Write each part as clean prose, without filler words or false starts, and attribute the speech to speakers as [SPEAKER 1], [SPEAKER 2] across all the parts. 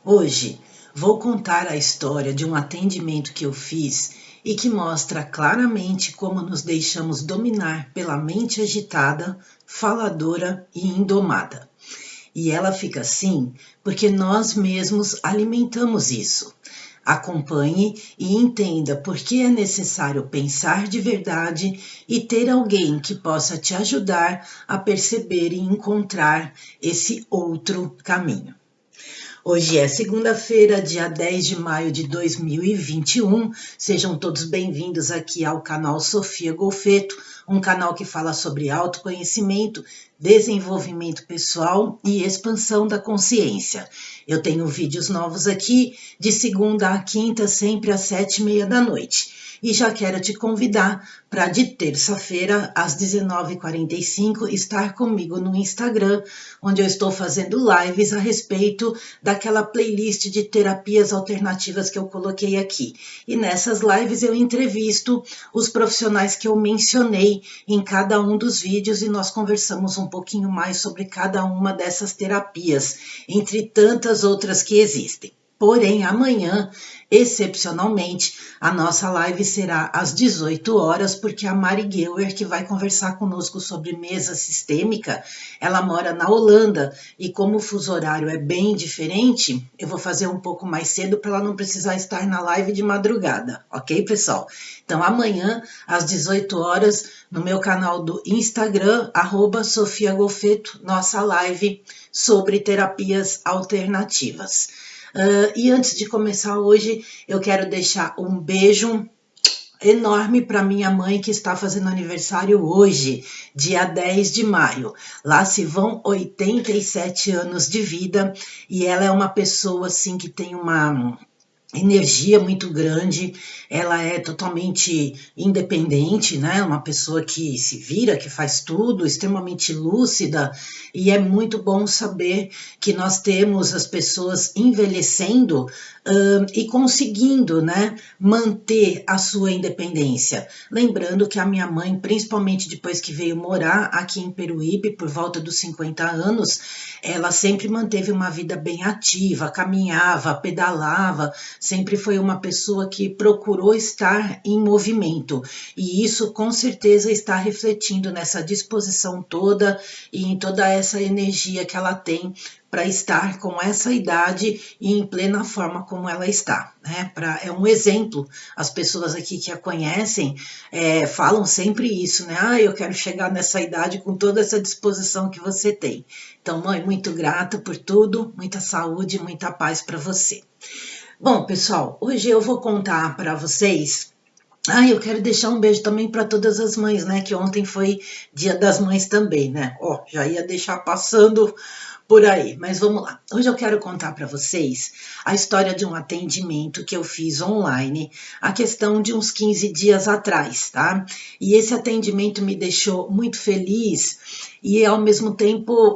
[SPEAKER 1] Hoje vou contar a história de um atendimento que eu fiz e que mostra claramente como nos deixamos dominar pela mente agitada, faladora e indomada. E ela fica assim porque nós mesmos alimentamos isso. Acompanhe e entenda por que é necessário pensar de verdade e ter alguém que possa te ajudar a perceber e encontrar esse outro caminho. Hoje é segunda-feira, dia 10 de maio de 2021. Sejam todos bem-vindos aqui ao canal Sofia Golfeto, um canal que fala sobre autoconhecimento, desenvolvimento pessoal e expansão da consciência. Eu tenho vídeos novos aqui de segunda a quinta, sempre às 7h30 da noite. E já quero te convidar para de terça-feira, às 19h45, estar comigo no Instagram, onde eu estou fazendo lives a respeito daquela playlist de terapias alternativas que eu coloquei aqui. E nessas lives eu entrevisto os profissionais que eu mencionei em cada um dos vídeos e nós conversamos um pouquinho mais sobre cada uma dessas terapias, entre tantas outras que existem. Porém, amanhã, excepcionalmente, a nossa live será às 18 horas, porque a Mari Geuer, que vai conversar conosco sobre mesa sistêmica, ela mora na Holanda e como o fuso horário é bem diferente, eu vou fazer um pouco mais cedo para ela não precisar estar na live de madrugada, ok, pessoal? Então, amanhã, às 18 horas, no meu canal do Instagram, @Sofia Golfeto, nossa live sobre terapias alternativas. E antes de começar hoje, eu quero deixar um beijo enorme para minha mãe que está fazendo aniversário hoje, dia 10 de maio. Lá se vão 87 anos de vida e ela é uma pessoa assim que tem uma energia muito grande, ela é totalmente independente, né? Uma pessoa que se vira, que faz tudo, extremamente lúcida, e é muito bom saber que nós temos as pessoas envelhecendo e conseguindo, né, manter a sua independência. Lembrando que a minha mãe, principalmente depois que veio morar aqui em Peruíbe, por volta dos 50 anos, ela sempre manteve uma vida bem ativa, caminhava, pedalava, sempre foi uma pessoa que procurou estar em movimento. E isso com certeza está refletindo nessa disposição toda e em toda essa energia que ela tem para estar com essa idade e em plena forma como ela está, né? É um exemplo, as pessoas aqui que a conhecem falam sempre isso, né? Ah, eu quero chegar nessa idade com toda essa disposição que você tem. Então, mãe, muito grata por tudo, muita saúde, muita paz para você. Bom, pessoal, hoje eu vou contar para vocês. Eu quero deixar um beijo também para todas as mães, né? Que ontem foi Dia das Mães também, né? Já ia deixar passando por aí, mas vamos lá. Hoje eu quero contar para vocês a história de um atendimento que eu fiz online, a questão de uns 15 dias atrás, tá? E esse atendimento me deixou muito feliz e ao mesmo tempo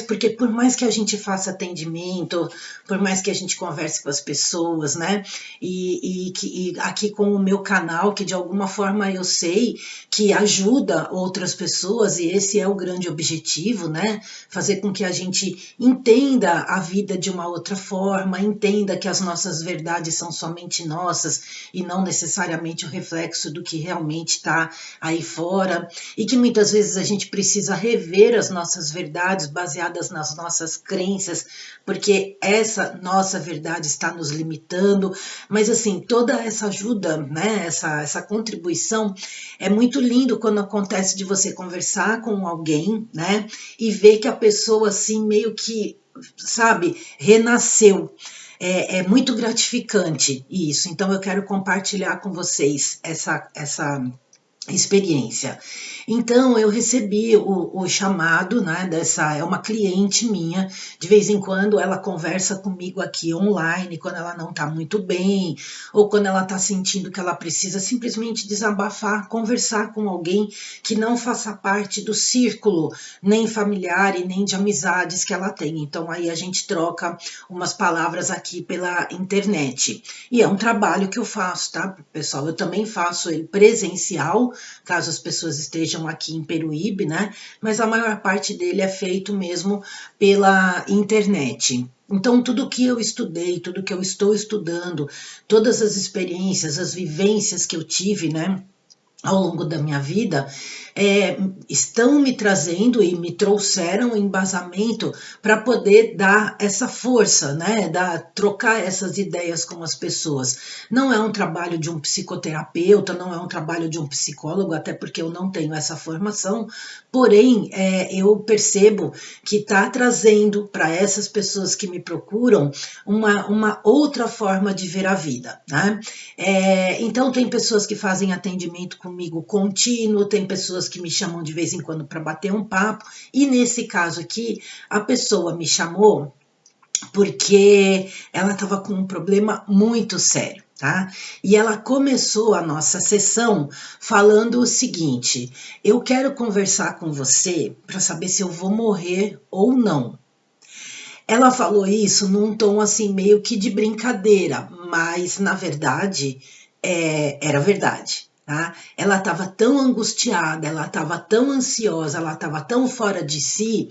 [SPEAKER 1] porque por mais que a gente faça atendimento, por mais que a gente converse com as pessoas, né? E aqui com o meu canal, que de alguma forma eu sei que ajuda outras pessoas, e esse é o grande objetivo, né? Fazer com que a gente entenda a vida de uma outra forma, entenda que as nossas verdades são somente nossas e não necessariamente o reflexo do que realmente está aí fora, e que muitas vezes a gente precisa rever as nossas verdades baseadas nas nossas crenças, porque essa nossa verdade está nos limitando, mas assim, toda essa ajuda, né, essa contribuição, é muito lindo quando acontece de você conversar com alguém, né, e ver que a pessoa assim meio que, sabe, renasceu. É muito gratificante isso, então eu quero compartilhar com vocês essa experiência. Então eu recebi o chamado, né, é uma cliente minha, de vez em quando ela conversa comigo aqui online, quando ela não está muito bem, ou quando ela está sentindo que ela precisa simplesmente desabafar, conversar com alguém que não faça parte do círculo, nem familiar e nem de amizades que ela tem. Então aí a gente troca umas palavras aqui pela internet. E é um trabalho que eu faço, tá, pessoal? Eu também faço ele presencial, caso as pessoas estejam aqui em Peruíbe, né? Mas a maior parte dele é feito mesmo pela internet. Então, tudo que eu estudei, tudo que eu estou estudando, todas as experiências, as vivências que eu tive, né, ao longo da minha vida, estão me trazendo e me trouxeram embasamento para poder dar essa força, né? Trocar essas ideias com as pessoas. Não é um trabalho de um psicoterapeuta, não é um trabalho de um psicólogo, até porque eu não tenho essa formação, porém, eu percebo que está trazendo para essas pessoas que me procuram uma outra forma de ver a vida, né? Então, tem pessoas que fazem atendimento comigo contínuo, tem pessoas que me chamam de vez em quando para bater um papo, e nesse caso aqui, a pessoa me chamou porque ela estava com um problema muito sério, tá? E ela começou a nossa sessão falando o seguinte: eu quero conversar com você para saber se eu vou morrer ou não. Ela falou isso num tom assim meio que de brincadeira, mas na verdade era verdade. Tá? Ela estava tão angustiada, ela estava tão ansiosa, ela estava tão fora de si,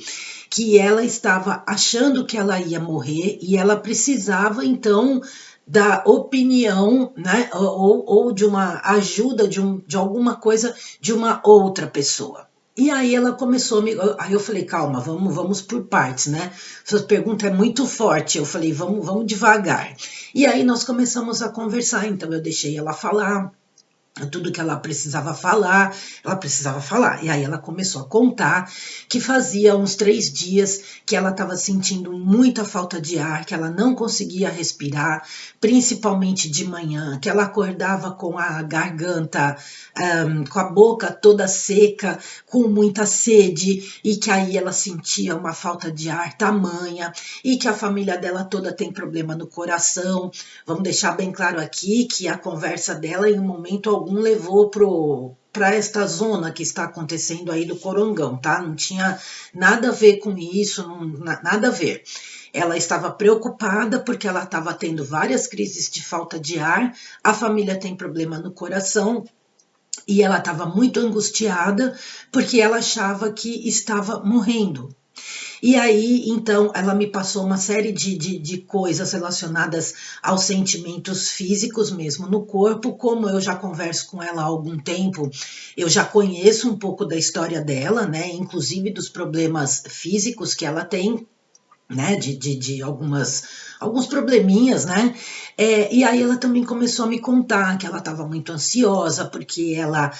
[SPEAKER 1] que ela estava achando que ela ia morrer e ela precisava então da opinião, né, ou de uma ajuda de alguma coisa de uma outra pessoa. E aí ela começou a me. Aí eu falei, calma, vamos por partes, né? Sua pergunta é muito forte. Eu falei, vamos devagar. E aí nós começamos a conversar, então eu deixei ela falar. Tudo que ela precisava falar. E aí ela começou a contar que fazia uns 3 dias que ela estava sentindo muita falta de ar, que ela não conseguia respirar, principalmente de manhã, que ela acordava com a garganta, com a boca toda seca, com muita sede, e que aí ela sentia uma falta de ar tamanha, e que a família dela toda tem problema no coração. Vamos deixar bem claro aqui que a conversa dela, em um momento algum, levou para esta zona que está acontecendo aí do Corongão, tá? Não tinha nada a ver com isso, nada a ver. Ela estava preocupada porque ela estava tendo várias crises de falta de ar, a família tem problema no coração, e ela estava muito angustiada porque ela achava que estava morrendo. E aí, então, ela me passou uma série de coisas relacionadas aos sentimentos físicos mesmo no corpo. Como eu já converso com ela há algum tempo, eu já conheço um pouco da história dela, né? Inclusive dos problemas físicos que ela tem, né, de alguns probleminhas, né? E aí ela também começou a me contar que ela estava muito ansiosa porque ela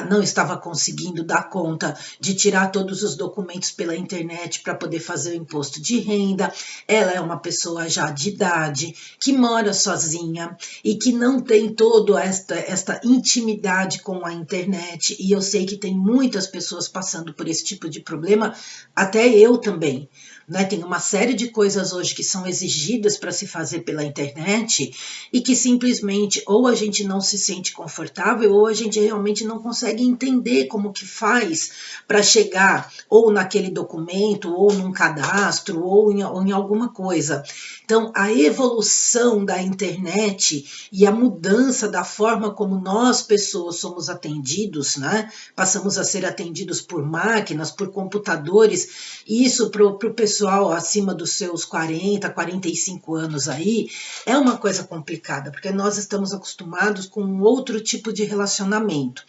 [SPEAKER 1] não estava conseguindo dar conta de tirar todos os documentos pela internet para poder fazer o imposto de renda. Ela é uma pessoa já de idade, que mora sozinha e que não tem toda esta intimidade com a internet, e eu sei que tem muitas pessoas passando por esse tipo de problema, até eu também. Né, tem uma série de coisas hoje que são exigidas para se fazer pela internet e que simplesmente ou a gente não se sente confortável ou a gente realmente não consegue entender como que faz para chegar ou naquele documento ou num cadastro ou em alguma coisa. Então, a evolução da internet e a mudança da forma como nós, pessoas, somos atendidos, né? Passamos a ser atendidos por máquinas, por computadores, e isso para o pessoal acima dos seus 40, 45 anos aí, é uma coisa complicada, porque nós estamos acostumados com um outro tipo de relacionamento.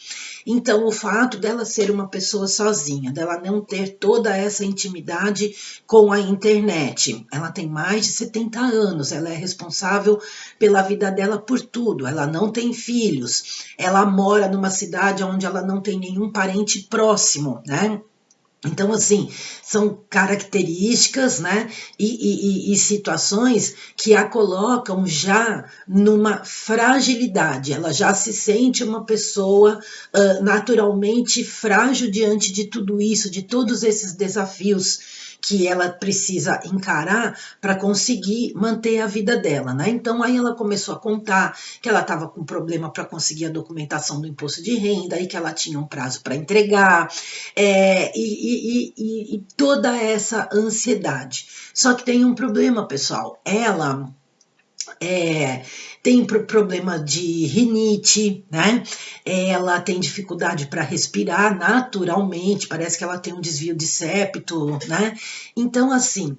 [SPEAKER 1] Então, o fato dela ser uma pessoa sozinha, dela não ter toda essa intimidade com a internet, ela tem mais de 70 anos, ela é responsável pela vida dela por tudo, ela não tem filhos, ela mora numa cidade onde ela não tem nenhum parente próximo, né? Então, assim, são características, né, e situações que a colocam já numa fragilidade. Ela já se sente uma pessoa naturalmente frágil diante de tudo isso, de todos esses desafios que ela precisa encarar para conseguir manter a vida dela, né? Então aí ela começou a contar que ela estava com problema para conseguir a documentação do imposto de renda e que ela tinha um prazo para entregar, e toda essa ansiedade. Só que tem um problema, pessoal. Ela tem problema de rinite, né? Ela tem dificuldade para respirar naturalmente, parece que ela tem um desvio de septo, né? Então, assim,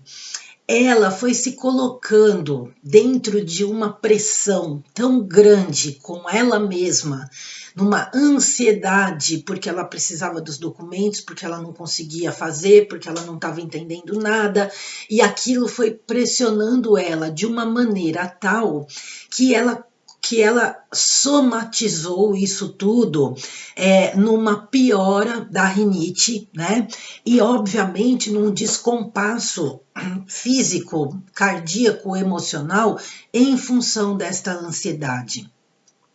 [SPEAKER 1] ela foi se colocando dentro de uma pressão tão grande com ela mesma, numa ansiedade, porque ela precisava dos documentos, porque ela não conseguia fazer, porque ela não estava entendendo nada, e aquilo foi pressionando ela de uma maneira tal que ela somatizou isso tudo numa piora da rinite, né? E obviamente num descompasso físico, cardíaco, emocional em função desta ansiedade.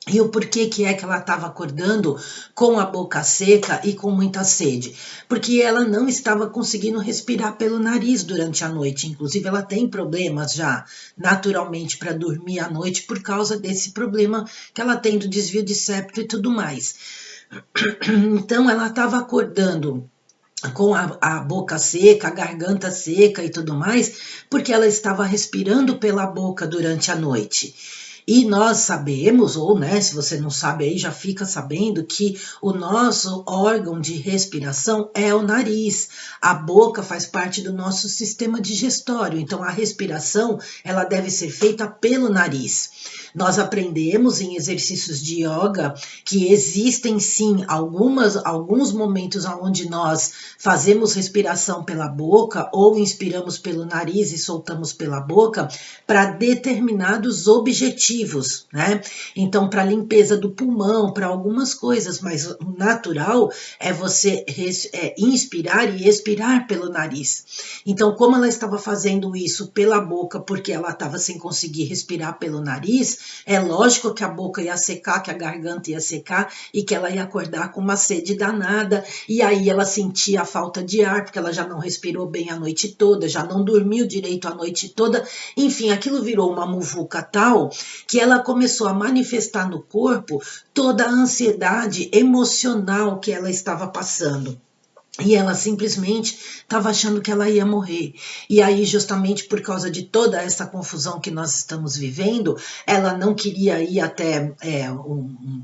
[SPEAKER 1] E o porquê que é que ela estava acordando com a boca seca e com muita sede? Porque ela não estava conseguindo respirar pelo nariz durante a noite. Inclusive, ela tem problemas já naturalmente para dormir à noite por causa desse problema que ela tem do desvio de septo e tudo mais. Então, ela estava acordando com a boca seca, a garganta seca e tudo mais, porque ela estava respirando pela boca durante a noite. E nós sabemos, ou né, se você não sabe aí, já fica sabendo que o nosso órgão de respiração é o nariz. A boca faz parte do nosso sistema digestório, então a respiração ela deve ser feita pelo nariz. Nós aprendemos em exercícios de yoga que existem sim alguns momentos onde nós fazemos respiração pela boca ou inspiramos pelo nariz e soltamos pela boca para determinados objetivos, né? Então, para limpeza do pulmão, para algumas coisas, mas o natural é você inspirar e expirar pelo nariz. Então, como ela estava fazendo isso pela boca, porque ela estava sem conseguir respirar pelo nariz, é lógico que a boca ia secar, que a garganta ia secar e que ela ia acordar com uma sede danada, e aí ela sentia a falta de ar, porque ela já não respirou bem a noite toda, já não dormiu direito a noite toda, enfim, aquilo virou uma muvuca tal que ela começou a manifestar no corpo toda a ansiedade emocional que ela estava passando. E ela simplesmente estava achando que ela ia morrer. E aí, justamente por causa de toda essa confusão que nós estamos vivendo, ela não queria ir até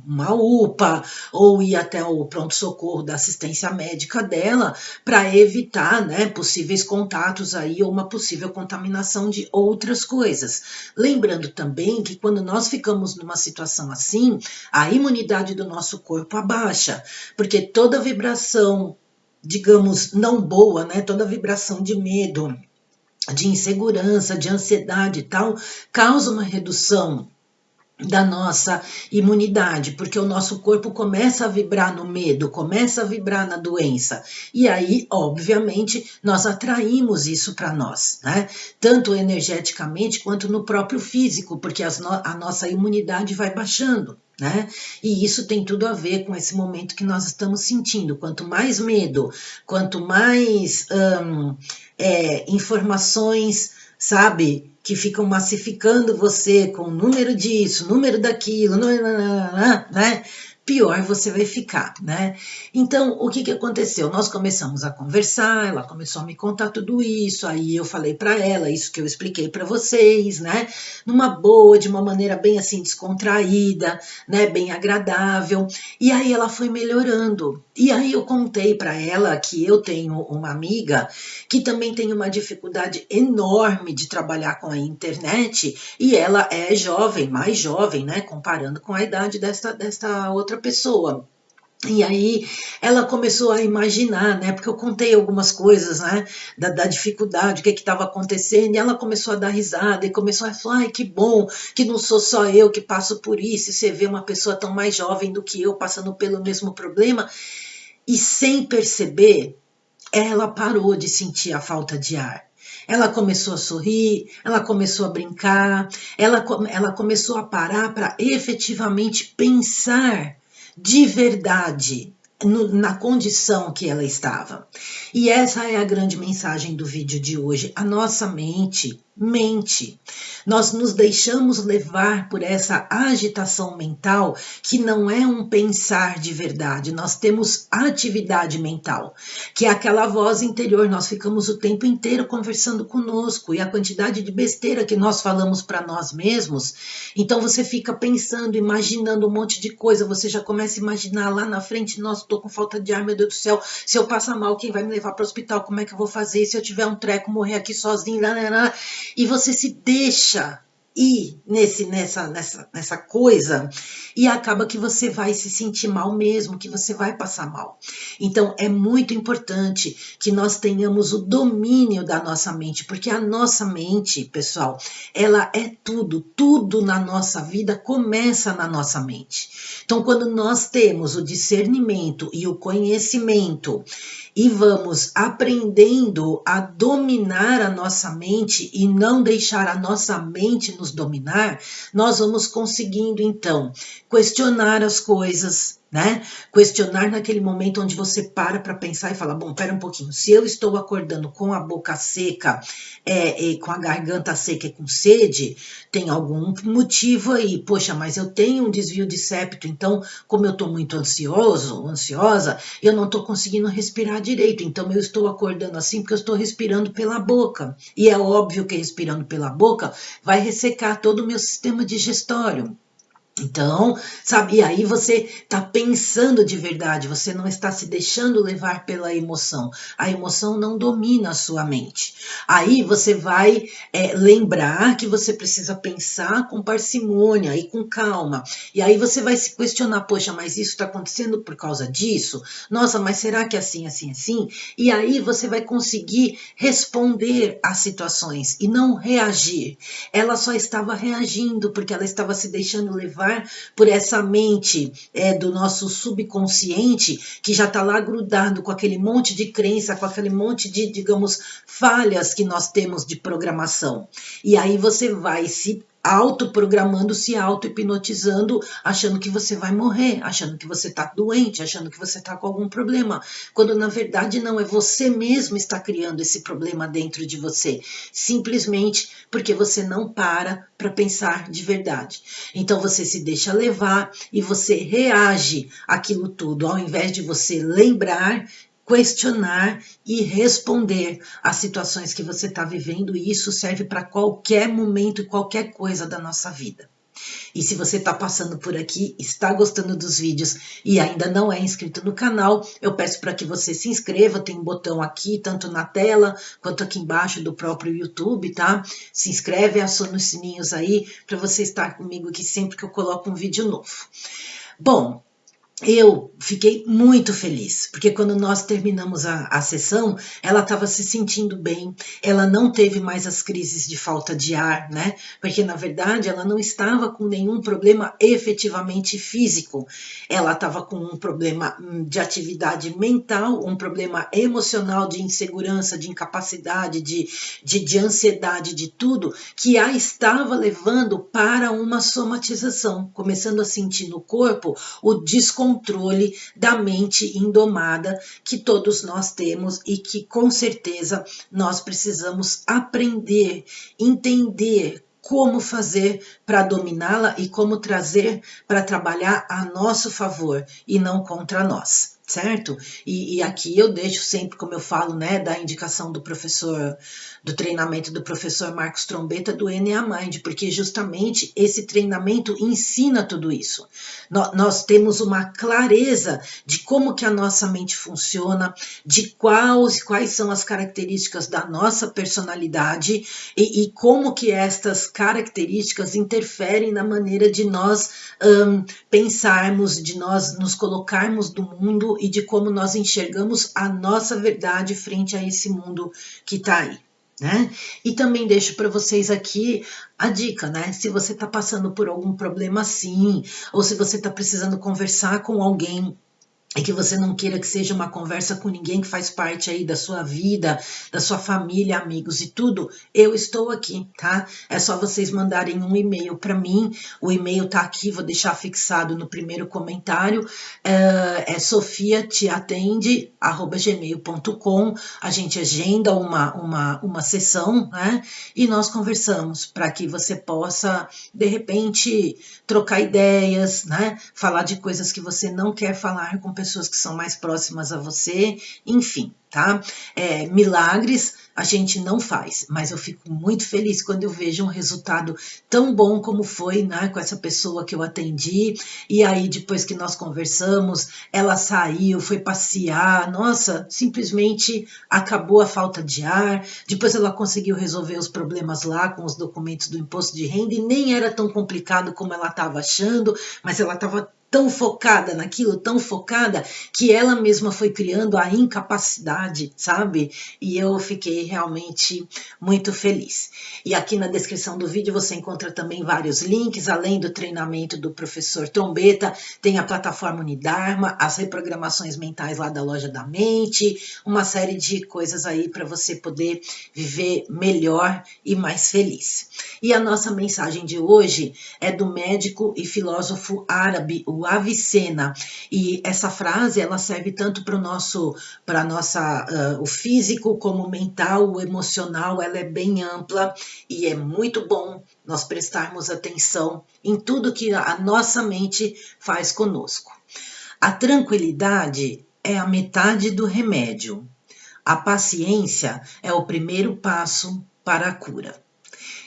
[SPEAKER 1] uma UPA ou ir até o pronto-socorro da assistência médica dela para evitar, né, possíveis contatos aí ou uma possível contaminação de outras coisas. Lembrando também que quando nós ficamos numa situação assim, a imunidade do nosso corpo abaixa, porque toda vibração, digamos, não boa, né? Toda vibração de medo, de insegurança, de ansiedade e tal, causa uma redução da nossa imunidade, porque o nosso corpo começa a vibrar no medo, começa a vibrar na doença, e aí, obviamente, nós atraímos isso para nós, né? Tanto energeticamente quanto no próprio físico, porque a nossa imunidade vai baixando, né? E isso tem tudo a ver com esse momento que nós estamos sentindo. Quanto mais medo, quanto mais informações, sabe, que ficam massificando você com o número disso, número daquilo, né? Pior você vai ficar, né? Então, o que aconteceu? Nós começamos a conversar, ela começou a me contar tudo isso, aí eu falei para ela isso que eu expliquei para vocês, né? Numa boa, de uma maneira bem assim descontraída, né? Bem agradável. E aí ela foi melhorando. E aí eu contei para ela que eu tenho uma amiga que também tem uma dificuldade enorme de trabalhar com a internet, e ela é jovem, mais jovem, né? Comparando com a idade desta outra pessoa. E aí ela começou a imaginar, né? Porque eu contei algumas coisas, né? Da dificuldade, o que estava acontecendo, e ela começou a dar risada e começou a falar: ai, que bom, que não sou só eu que passo por isso. E você vê uma pessoa tão mais jovem do que eu passando pelo mesmo problema, e sem perceber, ela parou de sentir a falta de ar. Ela começou a sorrir, ela começou a brincar, ela começou a parar para efetivamente pensar de verdade na condição que ela estava. E essa é a grande mensagem do vídeo de hoje. A nossa mente, mente. Nós nos deixamos levar por essa agitação mental que não é um pensar de verdade. Nós temos atividade mental, que é aquela voz interior. Nós ficamos o tempo inteiro conversando conosco e a quantidade de besteira que nós falamos para nós mesmos. Então você fica pensando, imaginando um monte de coisa. Você já começa a imaginar lá na frente: nossa, estou com falta de ar, meu Deus do céu. Se eu passar mal, quem vai me levar para o hospital? Como é que eu vou fazer? Se eu tiver um treco, morrer aqui sozinho, e você se deixa ir nessa coisa e acaba que você vai se sentir mal mesmo, que você vai passar mal. Então é muito importante que nós tenhamos o domínio da nossa mente, porque a nossa mente, pessoal, ela é tudo, tudo na nossa vida começa na nossa mente. Então quando nós temos o discernimento e o conhecimento e vamos aprendendo a dominar a nossa mente e não deixar a nossa mente nos dominar, nós vamos conseguindo então questionar as coisas, né? Questionar naquele momento onde você para pensar e fala: bom, pera um pouquinho, se eu estou acordando com a boca seca, com a garganta seca e com sede, tem algum motivo aí. Poxa, mas eu tenho um desvio de septo, então como eu estou muito ansiosa, eu não estou conseguindo respirar direito, então eu estou acordando assim porque eu estou respirando pela boca. E é óbvio que respirando pela boca vai ressecar todo o meu sistema digestório. Então, sabe, e aí você está pensando de verdade, você não está se deixando levar pela emoção. A emoção não domina a sua mente. Aí você vai lembrar que você precisa pensar com parcimônia e com calma. E aí você vai se questionar: poxa, mas isso está acontecendo por causa disso? Nossa, mas será que é assim, assim, assim? E aí você vai conseguir responder às situações e não reagir. Ela só estava reagindo porque ela estava se deixando levar por essa mente do nosso subconsciente, que já está lá grudado com aquele monte de crença, com aquele monte de, digamos, falhas que nós temos de programação. E aí você vai se autoprogramando, se auto-hipnotizando, achando que você vai morrer, achando que você está doente, achando que você está com algum problema, quando na verdade não, é você mesmo está criando esse problema dentro de você, simplesmente porque você não para pensar de verdade. Então você se deixa levar e você reage àquilo tudo, ao invés de você lembrar, questionar e responder às situações que você está vivendo, e isso serve para qualquer momento e qualquer coisa da nossa vida. E se você está passando por aqui, está gostando dos vídeos e ainda não é inscrito no canal, eu peço para que você se inscreva. Tem um botão aqui, tanto na tela quanto aqui embaixo do próprio YouTube, tá? Se inscreve, aciona os sininhos aí para você estar comigo aqui sempre que eu coloco um vídeo novo. Bom, eu fiquei muito feliz, porque quando nós terminamos a sessão, ela estava se sentindo bem, ela não teve mais as crises de falta de ar, né? Porque, na verdade, ela não estava com nenhum problema efetivamente físico, ela estava com um problema de atividade mental, um problema emocional, de insegurança, de incapacidade, de ansiedade, de tudo, que a estava levando para uma somatização, começando a sentir no corpo o descontrole da mente indomada que todos nós temos e que com certeza nós precisamos aprender, entender como fazer para dominá-la e como trazer para trabalhar a nosso favor e não contra nós. Certo? E aqui eu deixo sempre, como eu falo, né, da indicação do professor, do treinamento do professor Marcos Trombetta do NA Mind, porque justamente esse treinamento ensina tudo isso. Nós temos uma clareza de como que a nossa mente funciona, de quais são as características da nossa personalidade e como que estas características interferem na maneira de nós pensarmos, de nós nos colocarmos no mundo e de como nós enxergamos a nossa verdade frente a esse mundo que está aí. Né? E também deixo para vocês aqui a dica, né? Se você está passando por algum problema assim, ou se você está precisando conversar com alguém e que você não queira que seja uma conversa com ninguém que faz parte aí da sua vida, da sua família, amigos e tudo, eu estou aqui, tá? É só vocês mandarem um e-mail para mim, o e-mail tá aqui, vou deixar fixado no primeiro comentário, é sofiateatende@gmail.com, a gente agenda uma sessão, né? E nós conversamos para que você possa, de repente, trocar ideias, né? Falar de coisas que você não quer falar com pessoas que são mais próximas a você, enfim, tá? Milagres a gente não faz, mas eu fico muito feliz quando eu vejo um resultado tão bom como foi, né, com essa pessoa que eu atendi, e aí depois que nós conversamos, ela saiu, foi passear, nossa, simplesmente acabou a falta de ar, depois ela conseguiu resolver os problemas lá com os documentos do imposto de renda e nem era tão complicado como ela estava achando, mas ela estava tão focada naquilo, tão focada, que ela mesma foi criando a incapacidade, sabe? E eu fiquei realmente muito feliz. E aqui na descrição do vídeo você encontra também vários links, além do treinamento do professor Trombeta, tem a plataforma Unidarma, as reprogramações mentais lá da Loja da Mente, uma série de coisas aí para você poder viver melhor e mais feliz. E a nossa mensagem de hoje é do médico e filósofo árabe, o Avicena. E essa frase ela serve tanto para o físico como o mental, o emocional, ela é bem ampla e é muito bom nós prestarmos atenção em tudo que a nossa mente faz conosco. A tranquilidade é a metade do remédio. A paciência é o primeiro passo para a cura.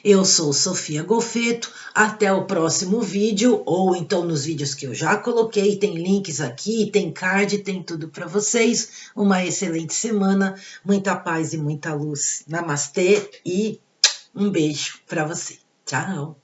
[SPEAKER 1] Eu sou Sofia Golfeto, até o próximo vídeo, ou então nos vídeos que eu já coloquei, tem links aqui, tem card, tem tudo para vocês. Uma excelente semana, muita paz e muita luz. Namastê e um beijo para você. Tchau!